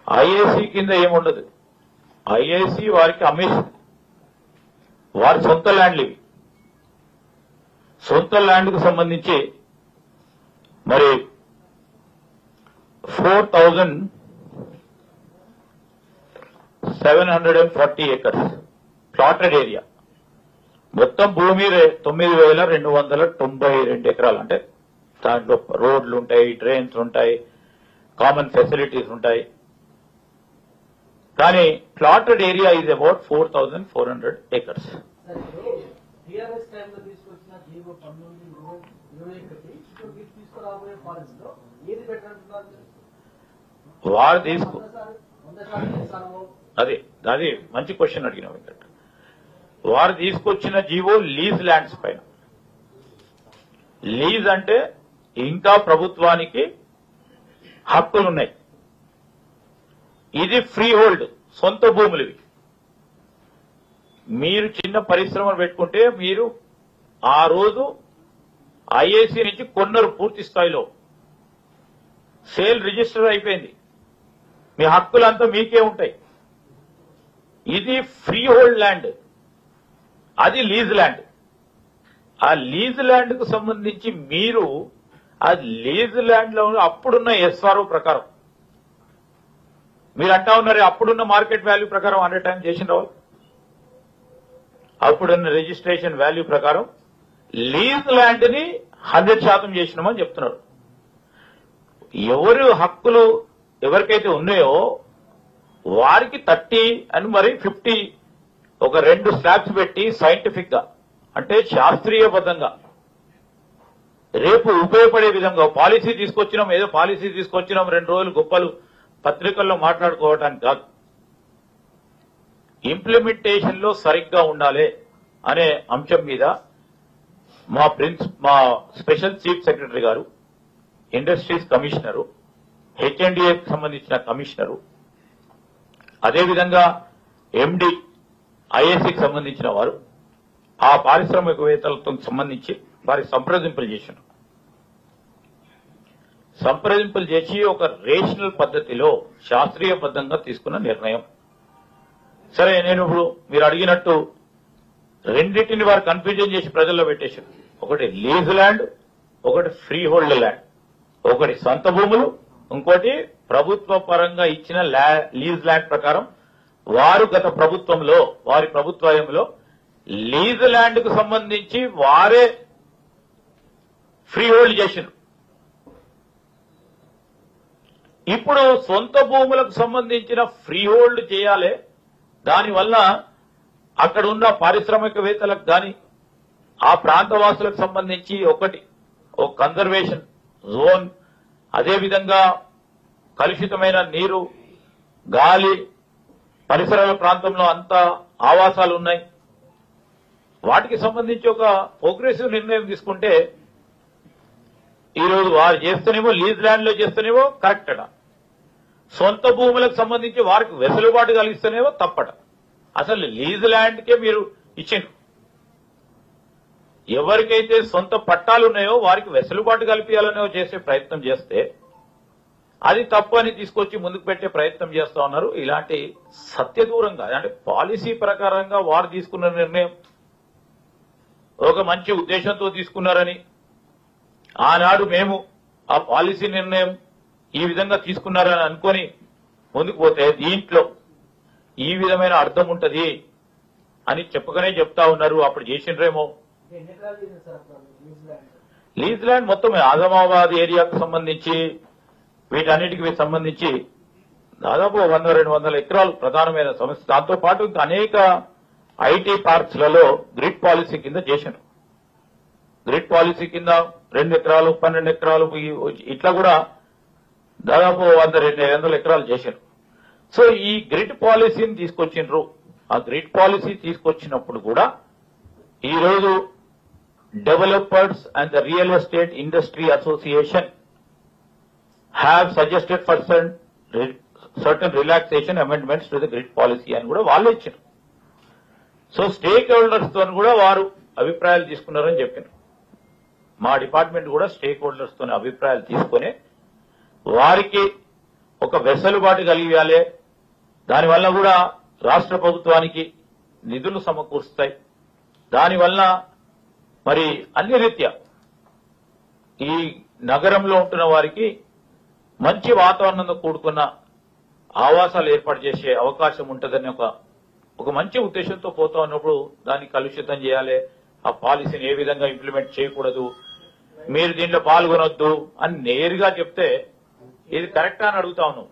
IAC కింద ఏముండదు. IAC వారికి అమ్మేసింది, వారి సొంత ల్యాండ్లు ఇవి. సొంత ల్యాండ్కు సంబంధించి మరి 4,740 acres ప్లాటెడ్ ఏరియా, మొత్తం భూమి 9,292 ఎకరాలు. అంటే దాంట్లో రోడ్లు ఉంటాయి, డ్రైన్స్ ఉంటాయి, కామన్ ఫెసిలిటీస్ ఉంటాయి. కానీ plotted area is about 4,400 acres. వారు అది మంచి క్వశ్చన్ అడిగిన వెంకట్. వారు తీసుకొచ్చిన జీవో లీజ్ ల్యాండ్స్ పైన. లీజ్ అంటే ఇంకా ప్రభుత్వానికి హక్కులున్నాయి. ఇది ఫ్రీ హోల్డ్, సొంత భూములు ఇవి. మీరు చిన్న పరిశ్రమలు పెట్టుకుంటే మీరు ఆ రోజు ఐఏసీ నుంచి కొన్నారు, పూర్తి స్థాయిలో సేల్ రిజిస్టర్ అయిపోయింది, మీ హక్కులంతా మీకే ఉంటాయి. ఇది ఫ్రీ హోల్డ్ ల్యాండ్, అది లీజ్ ల్యాండ్. ఆ లీజ్ ల్యాండ్ కు సంబంధించి మీరు ఆ లీజ్ ల్యాండ్ లో అప్పుడున్న ఎస్ఆర్ఓ ప్రకారం మీరు అంటా ఉన్నారు, అప్పుడున్న మార్కెట్ వాల్యూ ప్రకారం 100 times చేసిన వాళ్ళు, అప్పుడున్న రిజిస్ట్రేషన్ వాల్యూ ప్రకారం లీజ్ ల్యాండ్ ని 100% చేసినామని చెప్తున్నారు. ఎవరు హక్కులు ఎవరికైతే ఉన్నాయో వారికి 30 అని మరి 50 ఒక 2 స్లాబ్స్ పెట్టి సైంటిఫిక్ గా, అంటే శాస్త్రీయబద్ధంగా రేపు ఉపయోగపడే విధంగా పాలసీ తీసుకొచ్చినాం. ఏదో పాలసీ తీసుకొచ్చినాం 2 రోజులు గొప్పలు పత్రికల్లో మాట్లాడుకోవడానికి కాదు, ఇంప్లిమెంటేషన్ లో సరిగ్గా ఉండాలి అనే అంశం మీద మా స్పెషల్ చీఫ్ సెక్రటరీ గారు, ఇండస్ట్రీస్ కమిషనరు, హెచ్ఎండిఏకి సంబంధించిన కమిషనరు, అదేవిధంగా ఎండి ఐఏసీకి సంబంధించిన వారు ఆ పారిశ్రామికవేత్తలతో సంబంధించి వారి సంప్రదింపులు చేశారు. సంప్రదింపులు చేసి ఒక రేషనల్ పద్ధతిలో శాస్త్రీయబద్ధంగా తీసుకున్న నిర్ణయం. సరే, నేను ఇప్పుడు మీరు అడిగినట్టు రెండింటిని వారు కన్ఫ్యూజన్ చేసి ప్రజల్లో పెట్టేశారు. ఒకటి లీజ్ ల్యాండ్, ఒకటి ఫ్రీ హోల్డ్ ల్యాండ్. ఒకటి సొంత భూములు, ఇంకోటి ప్రభుత్వ పరంగా ఇచ్చిన లీజ్ ల్యాండ్ ప్రకారం వారు గత ప్రభుత్వంలో వారి ప్రభుత్వంలో లీజ్ ల్యాండ్ కు సంబంధించి వారే ఫ్రీ హోల్డ్ చేశారు. ఇప్పుడు సొంత భూములకు సంబంధించిన ఫ్రీ హోల్డ్ చేయాలి. దానివల్ల అక్కడ ఉన్న పారిశ్రామికవేత్తలకు కానీ ఆ ప్రాంతవాసులకు సంబంధించి ఒకటి ఒక కన్జర్వేషన్ జోన్, అదేవిధంగా కలుషితమైన నీరు, గాలి, పరిసరాల ప్రాంతంలో అంతా ఆవాసాలు ఉన్నాయి. వాటికి సంబంధించి ఒక ప్రోగ్రెసివ్ నిర్ణయం తీసుకుంటే ఈరోజు వారు చేస్తేనేమో లీజ్ ల్యాండ్ లో చేస్తేనేమో కరెక్టట, సొంత భూములకు సంబంధించి వారికి వెసులుబాటు కలిగిస్తేనేమో తప్పట. అసలు లీజ్ ల్యాండ్కే మీరు ఇచ్చిండ్రు. ఎవరికైతే సొంత పట్టాలు ఉన్నాయో వారికి వెసులుబాటు కల్పించాలనో చేసే ప్రయత్నం చేస్తే అది తప్పు అని తీసుకొచ్చి ముందుకు పెట్టే ప్రయత్నం చేస్తా ఉన్నారు. ఇలాంటి సత్యదూరంగా, అంటే పాలసీ ప్రకారంగా వారు తీసుకున్న నిర్ణయం ఒక మంచి ఉద్దేశంతో తీసుకున్నారని, ఆనాడు మేము ఆ పాలసీ నిర్ణయం ఈ విధంగా తీసుకున్నారని అనుకొని ముందుకు పోతే దీంట్లో ఈ విధమైన అర్థం ఉంటది అని చెప్పకనే చెప్తా ఉన్నారు. అప్పుడు చేసిండ్రేమో. లీజ్ ల్యాండ్ మొత్తం ఆజమాబాద్ ఏరియాకు సంబంధించి వీటన్నిటికి సంబంధించి దాదాపు 100-200 ఎకరాలు ప్రధానమైన సమస్య. దాంతో పాటు ఇంకా అనేక ఐటీ పార్క్స్ లలో గ్రిడ్ పాలసీ కింద చేశారు. గ్రిడ్ పాలసీ కింద 2 ఎకరాలు, 12 ఎకరాలు ఇట్లా కూడా దాదాపు 100-200 ఎకరాలు చేశారు. సో ఈ గ్రిడ్ పాలసీని తీసుకొచ్చిండ్రు. ఆ గ్రిడ్ పాలసీ తీసుకొచ్చినప్పుడు కూడా ఈరోజు developers and the real estate industry association have suggested for certain relaxation amendments to the grid policy అని కూడా వాళ్ళే ఇచ్చారు. సో స్టేక్ హోల్డర్స్ తో కూడా వారు అభిప్రాయాలు తీసుకున్నారని చెప్పారు. మా డిపార్ట్మెంట్ కూడా స్టేక్ హోల్డర్స్ తోని అభిప్రాయాలు తీసుకొని వారికి ఒక వెసులుబాటు కలిగియాలి. దానివల్ల కూడా రాష్ట్ర ప్రభుత్వానికి నిధులు సమకూరుస్తాయి. దానివల్ల మరి అన్ని రీత్యా ఈ నగరంలో ఉంటున్న వారికి మంచి వాతావరణంతో కూడుకున్న ఆవాసాలు ఏర్పాటు చేసే అవకాశం ఉంటుందని ఒక మంచి ఉద్దేశంతో పోతా ఉన్నప్పుడు దాన్ని కలుషితం చేయాలి, ఆ పాలసీని ఏ విధంగా ఇంప్లిమెంట్ చేయకూడదు, మీరు దీంట్లో పాల్గొనొద్దు అని నేరుగా చెప్తే ఇది కరెక్టా అని అడుగుతా ఉన్నాం.